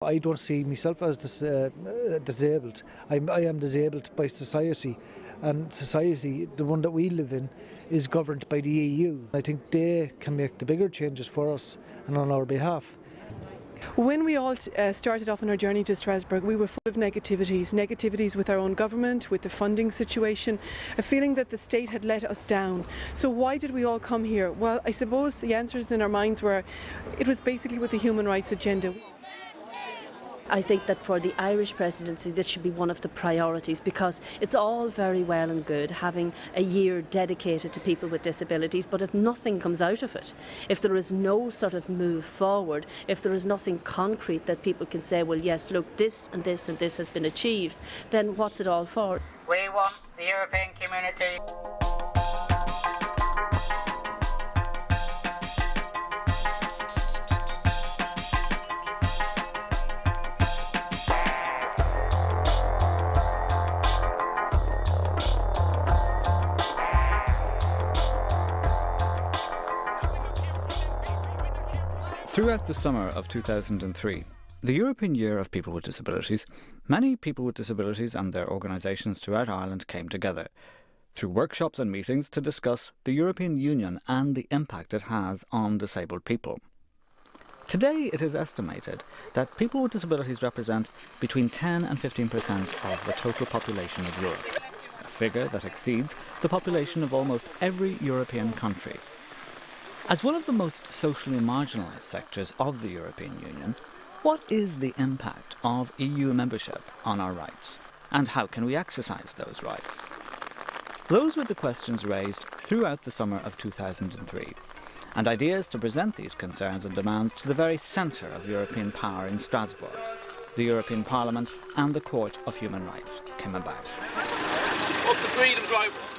I don't see myself as disabled. I am disabled by society, and society, the one that we live in, is governed by the EU. I think they can make the bigger changes for us and on our behalf. When we all started off on our journey to Strasbourg, we were full of negativities with our own government, with the funding situation, a feeling that the state had let us down. So why did we all come here? Well, I suppose the answers in our minds were, it was basically with the human rights agenda. I think that for the Irish presidency this should be one of the priorities, because it's all very well and good having a year dedicated to people with disabilities, but if nothing comes out of it, if there is no sort of move forward, if there is nothing concrete that people can say, well yes, look, this and this and this has been achieved, then what's it all for? We want the European community. Throughout the summer of 2003, the European Year of People with Disabilities, many people with disabilities and their organisations throughout Ireland came together through workshops and meetings to discuss the European Union and the impact it has on disabled people. Today it is estimated that people with disabilities represent between 10 and 15% of the total population of Europe, a figure that exceeds the population of almost every European country. As one of the most socially marginalised sectors of the European Union, what is the impact of EU membership on our rights? And how can we exercise those rights? Those were the questions raised throughout the summer of 2003, and ideas to present these concerns and demands to the very centre of European power in Strasbourg, the European Parliament and the Court of Human Rights came about. Up to freedom, drivers!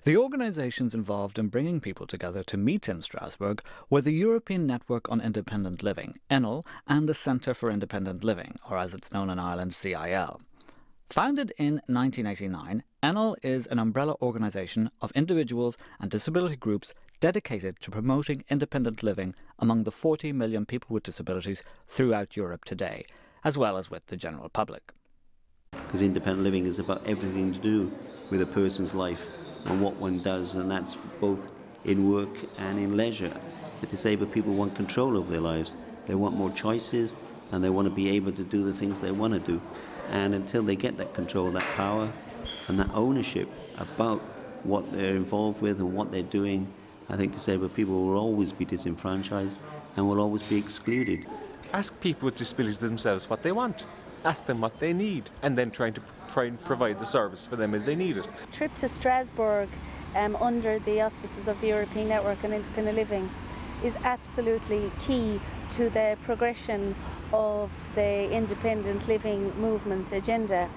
The organisations involved in bringing people together to meet in Strasbourg were the European Network on Independent Living, ENIL, and the Centre for Independent Living, or as it's known in Ireland, CIL. Founded in 1989, ENIL is an umbrella organisation of individuals and disability groups dedicated to promoting independent living among the 40 million people with disabilities throughout Europe today, as well as with the general public. Because independent living is about everything to do with a person's life and what one does, and that's both in work and in leisure. The disabled people want control over their lives. They want more choices, and they want to be able to do the things they want to do. And until they get that control, that power, and that ownership about what they're involved with and what they're doing, I think disabled people will always be disenfranchised and will always be excluded. Ask people with disabilities themselves what they want. Ask them what they need, and then try and provide the service for them as they need it. Trip to Strasbourg under the auspices of the European Network on Independent Living is absolutely key to the progression of the independent living movement agenda.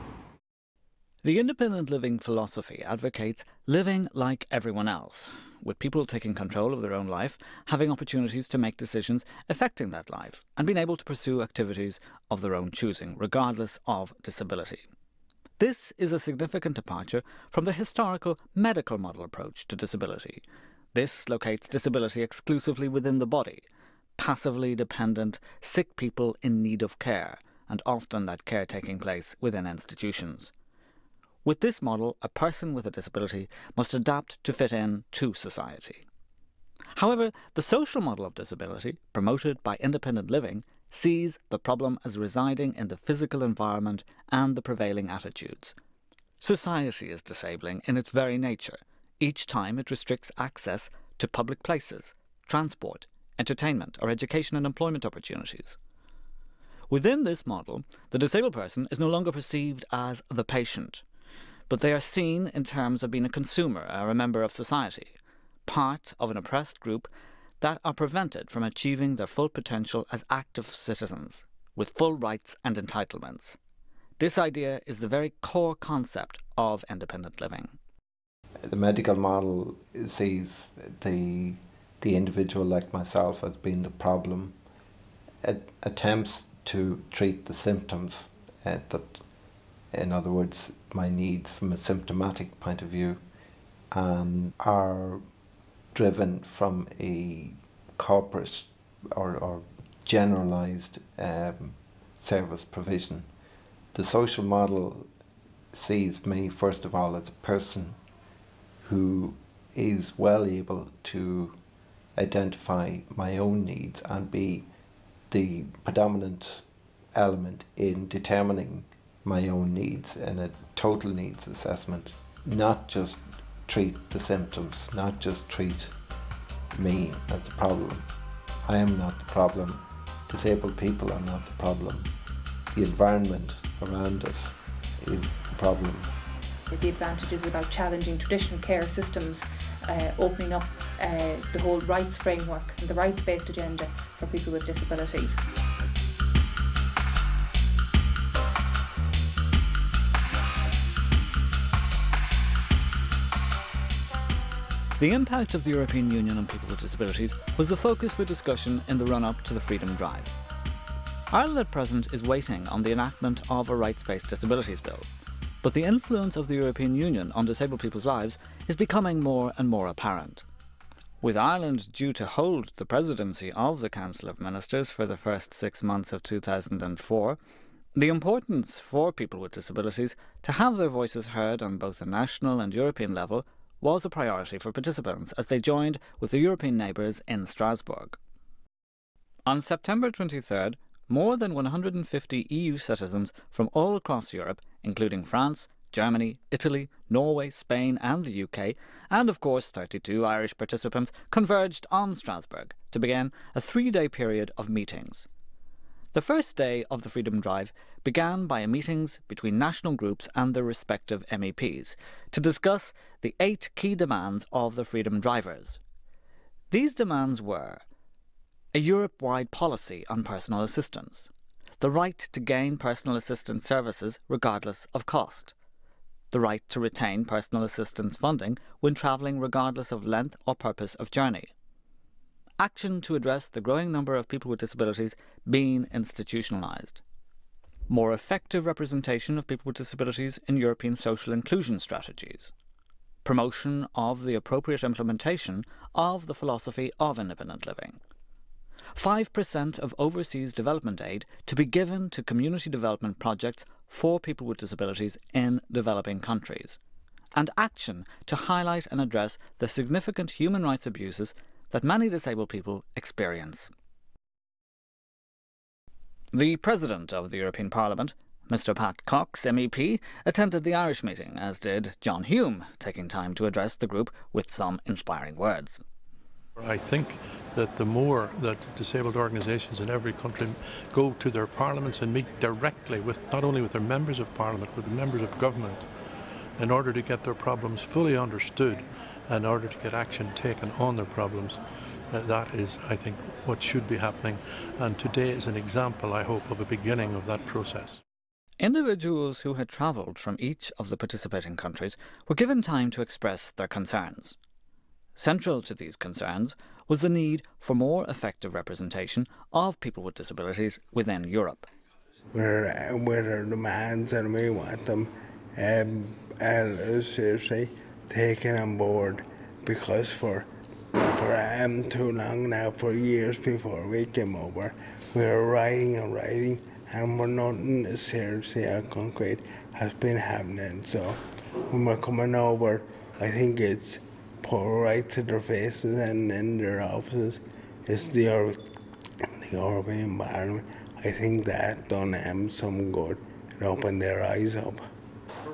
The independent living philosophy advocates living like everyone else, with people taking control of their own life, having opportunities to make decisions affecting that life, and being able to pursue activities of their own choosing, regardless of disability. This is a significant departure from the historical medical model approach to disability. This locates disability exclusively within the body, passively dependent, sick people in need of care, and often that care taking place within institutions. With this model, a person with a disability must adapt to fit in to society. However, the social model of disability, promoted by independent living, sees the problem as residing in the physical environment and the prevailing attitudes. Society is disabling in its very nature, each time it restricts access to public places, transport, entertainment, or education and employment opportunities. Within this model, the disabled person is no longer perceived as the patient, but they are seen in terms of being a consumer or a member of society, part of an oppressed group that are prevented from achieving their full potential as active citizens, with full rights and entitlements. This idea is the very core concept of independent living. The medical model sees the individual like myself as being the problem. It attempts to treat the symptoms, that, in other words, my needs from a symptomatic point of view, and are driven from a corporate or generalised service provision. The social model sees me, first of all, as a person who is well able to identify my own needs and be the predominant element in determining my own needs in a total needs assessment. Not just treat the symptoms, not just treat me as the problem. I am not the problem. Disabled people are not the problem. The environment around us is the problem. The advantages about challenging traditional care systems, opening up the whole rights framework and the rights-based agenda for people with disabilities. The impact of the European Union on people with disabilities was the focus for discussion in the run-up to the Freedom Drive. Ireland at present is waiting on the enactment of a rights-based disabilities bill, but the influence of the European Union on disabled people's lives is becoming more and more apparent. With Ireland due to hold the presidency of the Council of Ministers for the first 6 months of 2004, the importance for people with disabilities to have their voices heard on both the national and European level was a priority for participants as they joined with their European neighbours in Strasbourg. On September 23rd, more than 150 EU citizens from all across Europe, including France, Germany, Italy, Norway, Spain and the UK, and of course 32 Irish participants, converged on Strasbourg to begin a 3-day period of meetings. The first day of the Freedom Drive began by meetings between national groups and their respective MEPs to discuss the 8 key demands of the Freedom Drivers. These demands were a Europe-wide policy on personal assistance, the right to gain personal assistance services regardless of cost, the right to retain personal assistance funding when travelling regardless of length or purpose of journey, action to address the growing number of people with disabilities being institutionalised, more effective representation of people with disabilities in European social inclusion strategies, promotion of the appropriate implementation of the philosophy of independent living, 5% of overseas development aid to be given to community development projects for people with disabilities in developing countries, and action to highlight and address the significant human rights abuses that many disabled people experience. The President of the European Parliament, Mr. Pat Cox, MEP, attended the Irish meeting, as did John Hume, taking time to address the group with some inspiring words. I think that the more that disabled organisations in every country go to their parliaments and meet directly with not only with their members of parliament but the members of government in order to get their problems fully understood, in order to get action taken on their problems, that is, I think, what should be happening. And today is an example, I hope, of a beginning of that process. Individuals who had travelled from each of the participating countries were given time to express their concerns. Central to these concerns was the need for more effective representation of people with disabilities within Europe. With our demands, and we want them seriously taken on board, because for too long now, for years before we came over, we were writing and we're nothing seriously and concrete has been happening. So when we're coming over, I think it's put right to their faces and in their offices. It's the European Parliament. I think that done them some good. It opened their eyes up.